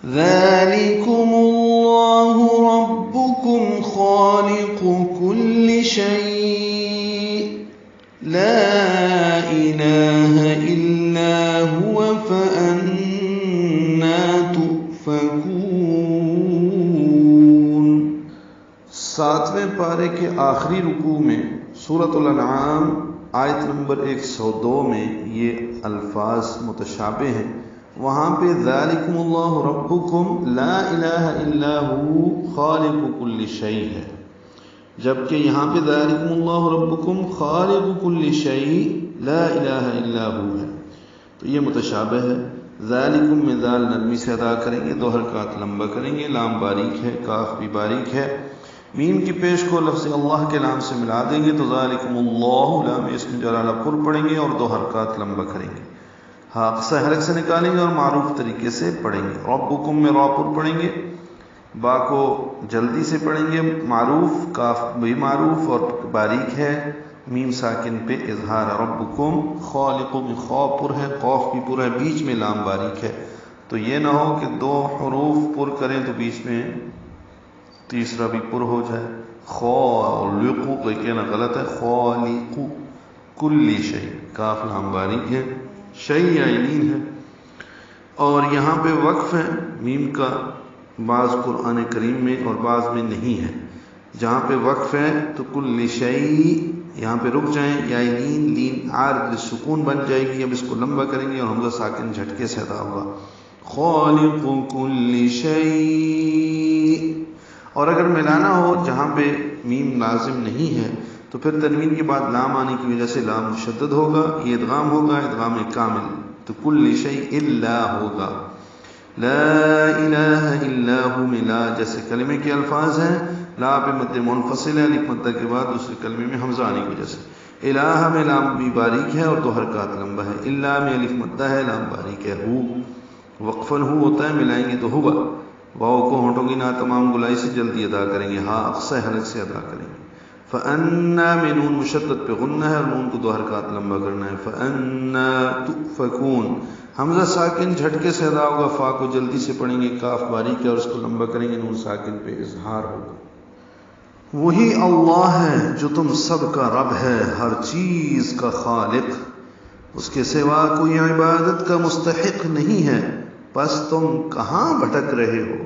ذَلِكُمُ اللَّهُ رَبُّكُمْ خَالِقُ كُلِّ شَيْءٍ لَا إِلَٰهَ إِلَّا هُوَ فَأَنَّىٰ تُؤْفَكُونَ۔ 7ویں پارے کے آخری رکوع میں سورۃ الانعام آیت نمبر 102 میں یہ الفاظ متشابہ ہیں۔ وہاں پہ ذالکم اللہ ربکم لا الہ الا ہو خالق کل شیء ہے، جبکہ یہاں پہ ذالکم اللہ ربکم خالق کل شیء لا الہ الا ہو ہے، تو یہ متشابہ ہے۔ ذالکم میں ذال نرمی سے ادا کریں گے، 2 حرکات لمبا کریں گے، لام باریک ہے، کاف بھی باریک ہے، میم کی پیش کو لفظ اللہ کے لام سے ملا دیں گے تو ذالکم اللہ لام اسم جلالہ پر پڑھیں گے اور 2 حرکات لمبا کریں گے، ہاں اقصی حلق سے نکالیں گے اور معروف طریقے سے پڑھیں گے۔ ربکم میں را پر پڑھیں گے، با کو جلدی سے پڑھیں گے، معروف، کاف بھی معروف اور باریک ہے، میم ساکن پہ اظہار۔ ربکم خالق میں خا پر ہے، قاف بھی پر ہے، بیچ میں لام باریک ہے، تو یہ نہ ہو کہ 2 حروف پر کریں تو بیچ میں تیسرا بھی پر ہو جائے۔ خالق تو کہنا غلط ہے، خالق کل شیء، کاف لام باریک ہے، شیء عینین ہے، اور یہاں پہ وقف ہے میم کا، بعض قرآن کریم میں اور بعض میں نہیں ہے۔ جہاں پہ وقف ہے تو کل شیء یہاں پہ رک جائیں، یا لین لین عارض سکون بن جائے گی، اب اس کو لمبا کریں گے اور حمزہ ساکن جھٹکے سے ادا ہوگا، خالق کل شیء۔ اور اگر ملانا ہو جہاں پہ میم لازم نہیں ہے تو پھر تنوین کے بعد لام آنے کی وجہ سے لام مشدد ہوگا، یہ ادغام ہوگا، ادغام کامل، تو کل شیء الا ہوگا۔ لا الہ الا ہو میں لا جیسے کلمے کے الفاظ ہیں، لا پہ مد منفصل ہے، الف مدہ کے بعد دوسرے کلمے میں حمزہ آنے کی وجہ سے۔ الہ میں لام بھی باریک ہے اور 2 حرکات لمبا ہے، الا میں الف مدہ ہے، لام باریک ہے، ہو وقفن ہو ہوتا ہے، ملائیں گے تو ہوگا، واؤ کو ہونٹوں کی نہ تمام گلائی سے جلدی ادا کریں گے، ہاں اقصی حلق سے ادا کریں گے۔ فَأَنَّا میں نون مشدد پہ غنہ ہے اور نون کو 2 حرکات لمبا کرنا ہے، فَأَنَّا تُؤْفَكُونَ، حمزہ ساکن جھٹکے سے ادا ہوگا، فا کو جلدی سے پڑھیں گے، کاف باریک ہے اور اس کو لمبا کریں گے، نون ساکن پہ اظہار ہوگا۔ وہی اللہ ہے جو تم سب کا رب ہے، ہر چیز کا خالق، اس کے سوا کوئی عبادت کا مستحق نہیں ہے، پس تم کہاں بھٹک رہے ہو؟